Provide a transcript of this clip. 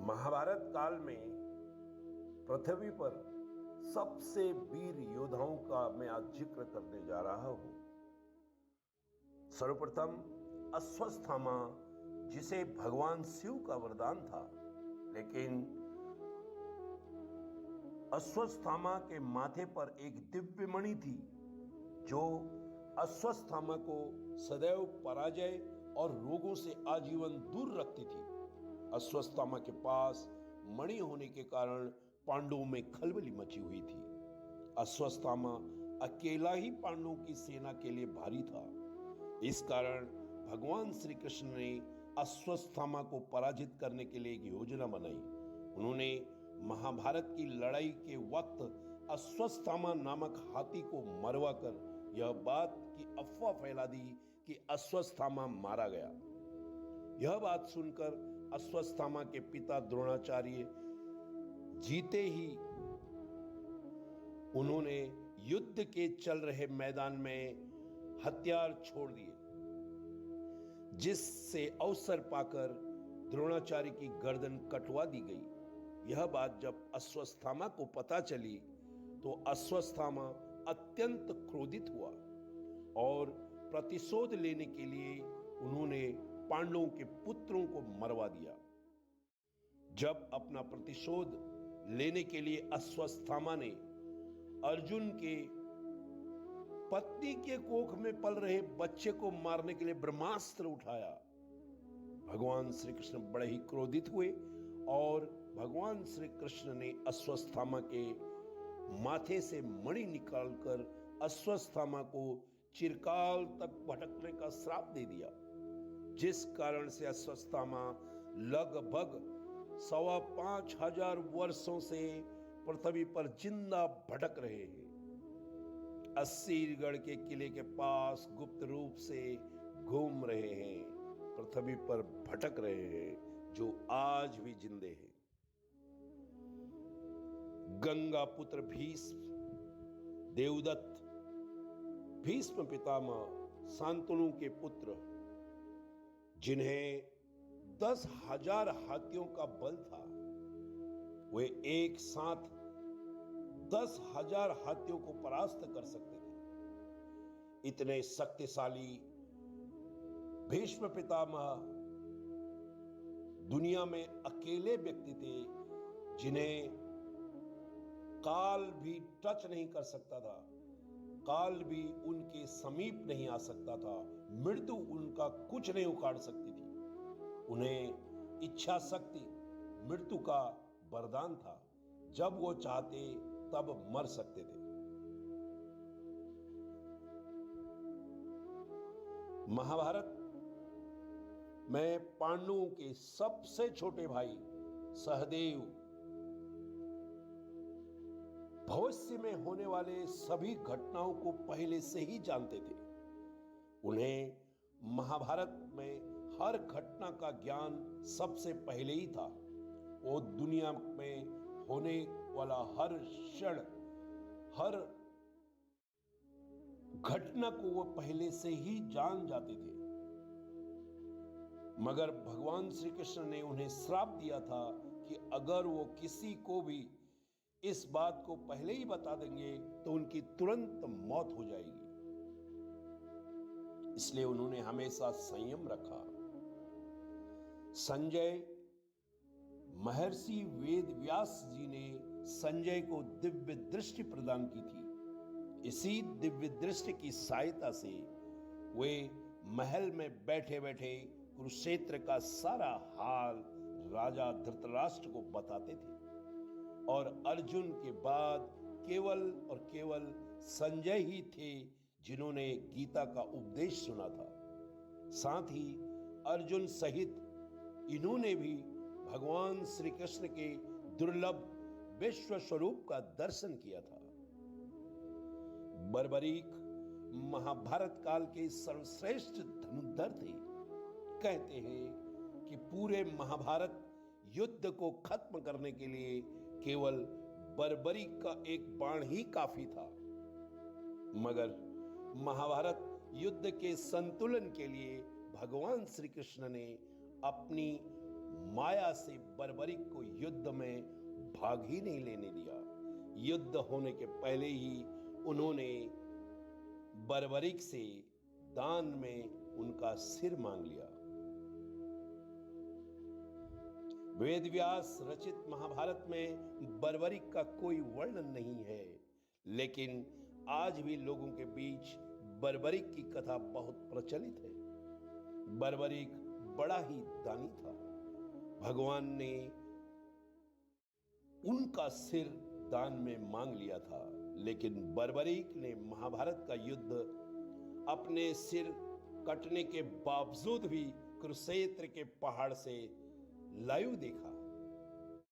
महाभारत काल में पृथ्वी पर सबसे वीर योद्धाओं का मैं आज जिक्र करने जा रहा हूं। सर्वप्रथम अश्वत्थामा, जिसे भगवान शिव का वरदान था, लेकिन अश्वत्थामा के माथे पर एक दिव्य मणि थी जो अश्वत्थामा को सदैव पराजय और रोगों से आजीवन दूर रखती थी। अश्वत्थामा के पास मणि होने के कारण पांडवों में खलबली मची हुई थी। अश्वत्थामा अकेला ही पांडवों की सेना के लिए भारी था। इस कारण भगवान श्री कृष्ण ने अश्वत्थामा को पराजित करने के लिए एक योजना बनाई। उन्होंने महाभारत की लड़ाई के वक्त अश्वत्थामा नामक हाथी को मरवाकर यह बात की अफवाह फैला दी कि अश्वत्थामा मारा गया। यह बात सुनकर अश्वत्थामा के पिता द्रोणाचार्य जीते ही उन्होंने युद्ध के चल रहे मैदान में हथियार छोड़ दिए, जिससे अवसर पाकर द्रोणाचार्य की गर्दन कटवा दी गई। यह बात जब अश्वत्थामा को पता चली तो अश्वत्थामा अत्यंत क्रोधित हुआ और प्रतिशोध लेने के लिए उन्होंने पांडवों के पुत्रों को मरवा दिया। जब अपना प्रतिशोध लेने के लिए अश्वत्थामा ने अर्जुन के पत्नी के कोख में पल रहे बच्चे को मारने के लिए ब्रह्मास्त्र उठाया, भगवान श्री कृष्ण बड़े ही क्रोधित हुए और भगवान श्री कृष्ण ने अश्वत्थामा के माथे से मणि निकालकर अश्वत्थामा को चिरकाल तक भटकने का श्राप दे दिया, जिस कारण से अश्वत्थामा लगभग 5,500 वर्षों से पृथ्वी पर जिंदा भटक रहे हैं। अस्सीरगढ़ के किले के पास गुप्त रूप से घूम रहे हैं, पृथ्वी पर भटक रहे हैं, जो आज भी जिंदे हैं। गंगा पुत्र भीष्म, देवदत्त, भीष्म पितामह, शांतनु के पुत्र, जिन्हें 10,000 हाथियों का बल था, वे एक साथ 10,000 हाथियों को परास्त कर सकते थे। इतने शक्तिशाली भीष्म पितामह दुनिया में अकेले व्यक्ति थे जिन्हें काल भी टच नहीं कर सकता था, काल भी उनके समीप नहीं आ सकता था, मृत्यु उनका कुछ नहीं उखाड़ सकती थी। उन्हें इच्छा शक्ति मृत्यु का वरदान था, जब वो चाहते तब मर सकते थे। महाभारत में पांडवों के सबसे छोटे भाई सहदेव भविष्य में होने वाले सभी घटनाओं को पहले से ही जानते थे। उन्हें महाभारत में हर घटना का ज्ञान सबसे पहले ही था। वो दुनिया में होने वाला हर क्षण, हर घटना को वो पहले से ही जान जाते थे। मगर भगवान श्री कृष्ण ने उन्हें श्राप दिया था कि अगर वो किसी को भी इस बात को पहले ही बता देंगे तो उनकी तुरंत मौत हो जाएगी। इसलिए उन्होंने हमेशा संयम रखा। संजय, महर्षि वेद व्यास जी ने संजय को दिव्य दृष्टि प्रदान की थी। इसी दिव्य दृष्टि की सहायता से वे महल में बैठे बैठे कुरुक्षेत्र का सारा हाल राजा धृतराष्ट्र को बताते थे और अर्जुन के बाद केवल और केवल संजय ही थे जिन्होंने गीता का उपदेश सुना था। साथ ही अर्जुन सहित इन्होंने भी भगवान श्री कृष्ण के दुर्लभ विश्व स्वरूप का दर्शन किया था। बर्बरीक महाभारत काल के सर्वश्रेष्ठ धनुर्धर थे। कहते हैं कि पूरे महाभारत युद्ध को खत्म करने के लिए केवल बर्बरीक का एक बाण ही काफी था। मगर महाभारत युद्ध के संतुलन के लिए भगवान श्री कृष्ण ने अपनी माया से बर्बरिक को युद्ध में भाग ही नहीं लेने दिया। युद्ध होने के पहले ही उन्होंने बर्बरिक से दान में उनका सिर मांग लिया। वेद व्यास रचित महाभारत में बर्बरिक का कोई वर्णन नहीं है, लेकिन आज भी लोगों के बीच बर्बरिक की कथा बहुत प्रचलित है। बर्बरिक बड़ा ही दानी था। भगवान ने उनका सिर दान में मांग लिया था, लेकिन बर्बरिक ने महाभारत का युद्ध अपने सिर कटने के बावजूद भी कुरुक्षेत्र के पहाड़ से लाइव देखा।